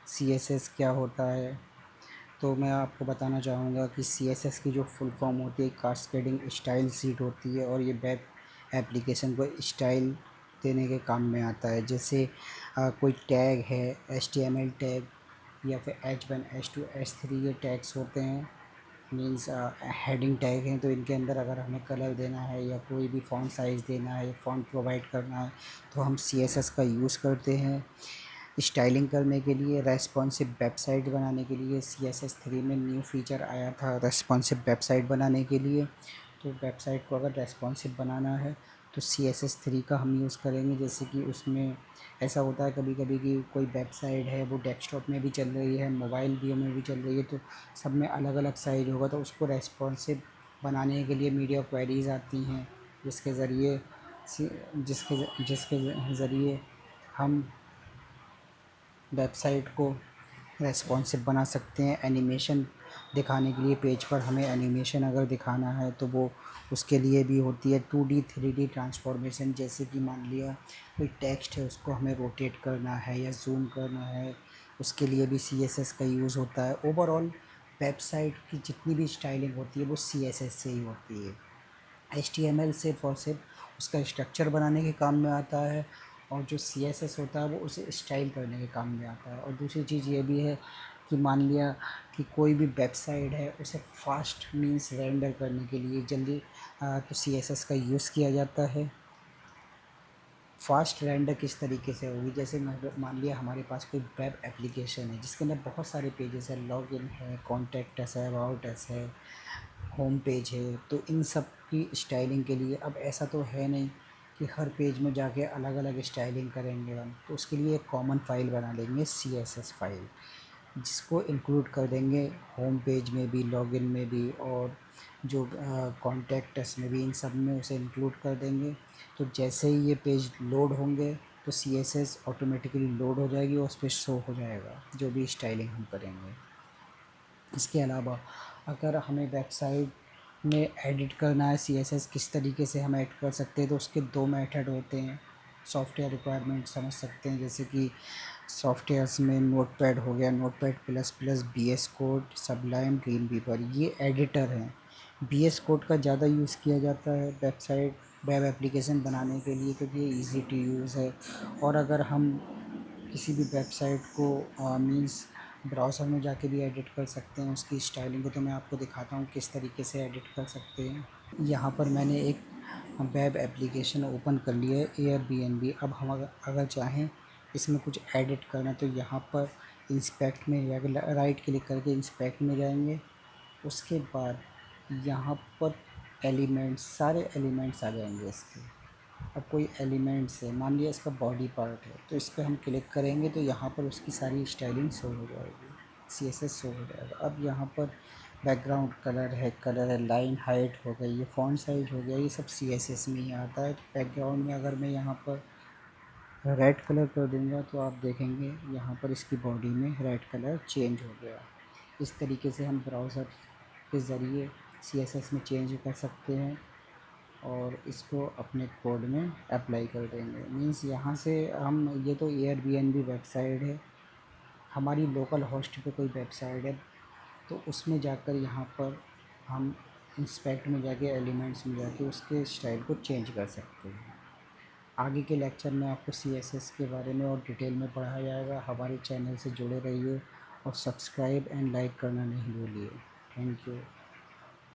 CSS क्या होता है। तो मैं आपको बताना चाहूँगा कि CSS की जो फुल फॉर्म होती है कास्केडिंग स्टाइल शीट होती है, और ये वेब एप्लीकेशन को स्टाइल देने के काम में आता है। जैसे कोई टैग है, HTML टैग या फिर H1 H2 H3 ये टैग्स होते हैं, मीन्स हेडिंग टैग हैं। तो इनके अंदर अगर हमें कलर देना है या कोई भी फ़ॉन्ट साइज़ देना है, फ़ॉन्ट प्रोवाइड करना है, तो हम CSS का यूज़ करते हैं। स्टाइलिंग करने के लिए, रेस्पॉन्सिव वेबसाइट बनाने के लिए CSS3 में न्यू फीचर आया था रेस्पॉन्सिव वेबसाइट बनाने के लिए। तो वेबसाइट को अगर रेस्पॉन्सिव बनाना है तो CSS3 का हम यूज़ करेंगे। जैसे कि उसमें ऐसा होता है कभी कभी कि कोई वेबसाइट है वो डेस्कटॉप में भी चल रही है, मोबाइल व्यू में भी चल रही है, तो सब में अलग अलग साइज होगा। तो उसको रेस्पॉन्सिव बनाने के लिए मीडिया क्वेरीज आती हैं, जिसके ज़रिए जिसके ज़रिए हम वेबसाइट को रेस्पॉन्सिव बना सकते हैं। एनिमेशन दिखाने के लिए पेज पर हमें एनिमेशन अगर दिखाना है तो वो उसके लिए भी होती है 2D 3D ट्रांसफॉर्मेशन। जैसे कि मान लिया कोई टेक्स्ट है, उसको हमें रोटेट करना है या जूम करना है, उसके लिए भी CSS का यूज़ होता है। ओवरऑल वेबसाइट की जितनी भी स्टाइलिंग होती है वो CSS से ही होती है। HTML सिर्फ़ और सिर्फ उसका स्ट्रक्चर बनाने के काम में आता है, और जो CSS होता है वो उसे स्टाइल करने के काम में आता है। और दूसरी चीज़ ये भी है कि मान लिया कि कोई भी वेबसाइट है, उसे फास्ट मीन्स रेंडर करने के लिए जल्दी तो CSS का यूज़ किया जाता है। फास्ट रेंडर किस तरीके से होगी, जैसे मान लिया हमारे पास कोई वेब एप्लीकेशन है जिसके अंदर बहुत सारे पेजेस हैं, लॉगिन है, कॉन्टैक्ट अस है, अबाउट अस है, होम पेज है। तो इन सब की स्टाइलिंग के लिए अब ऐसा तो है नहीं कि हर पेज में जाके अलग अलग स्टाइलिंग करेंगे हम, तो उसके लिए एक कॉमन फाइल बना लेंगे CSS फाइल, जिसको इंक्लूड कर देंगे होम पेज में भी, लॉगिन में भी, और जो कॉन्टैक्ट्स में भी, इन सब में उसे इंक्लूड कर देंगे। तो जैसे ही ये पेज लोड होंगे तो CSS ऑटोमेटिकली लोड हो जाएगी और उस पर शो हो जाएगा जो भी स्टाइलिंग हम करेंगे। इसके अलावा अगर हमें वेबसाइट में एडिट करना है CSS किस तरीके से हम ऐड कर सकते हैं, तो उसके दो मेथड होते हैं। सॉफ्टवेयर रिक्वायरमेंट समझ सकते हैं, जैसे कि सॉफ्टवेयर्स में नोटपैड हो गया, notepad plus plus, VS code, Sublime, dream weaver, ये एडिटर हैं। VS कोड का ज़्यादा यूज़ किया जाता है वेब एप्लीकेशन बनाने के लिए, क्योंकि ये ईज़ी टू यूज़ है। और अगर हम किसी भी वेबसाइट को मीन्स ब्राउज़र में जाके भी एडिट कर सकते हैं उसकी स्टाइलिंग को, तो मैं आपको दिखाता हूँ किस तरीके से एडिट कर सकते हैं। यहाँ पर मैंने एक वेब एप्लीकेशन ओपन कर लिया है, एयरबीएनबी। अब हम अगर चाहें इसमें कुछ एडिट करना, तो यहाँ पर इंस्पेक्ट में जाके राइट क्लिक करके इंस्पेक्ट में जाएंगे। उसके बाद यहाँ पर एलिमेंट्स, सारे एलिमेंट्स आ जाएंगे इसके। अब कोई एलिमेंट्स है, मान लिया इसका बॉडी पार्ट है, तो इस पर हम क्लिक करेंगे तो यहाँ पर उसकी सारी स्टाइलिंग शो हो जाएगी, CSS शो हो जाएगा। अब यहाँ पर बैकग्राउंड कलर है, लाइन हाइट हो गई, ये फॉन्ट साइज हो गया, ये सब CSS में ही आता है। बैकग्राउंड में अगर मैं यहाँ पर रेड कलर कर दूँगा तो आप देखेंगे यहाँ पर इसकी बॉडी में रेड कलर चेंज हो गया। इस तरीके से हम ब्राउज़र के ज़रिए CSS में चेंज कर सकते हैं और इसको अपने कोड में अप्लाई कर देंगे। मीन्स यहाँ से हम, ये तो एयरबीएनबी वेबसाइट है, हमारी लोकल होस्ट पे कोई वेबसाइट है, तो उसमें जाकर यहाँ पर हम इंस्पेक्ट में जाके एलिमेंट्स में जाके उसके स्टाइल को चेंज कर सकते हैं। आगे के लेक्चर में आपको CSS के बारे में और डिटेल में पढ़ाया जाएगा। हमारे चैनल से जुड़े रहिए और सब्सक्राइब एंड लाइक करना नहीं भूलिए। Thank you.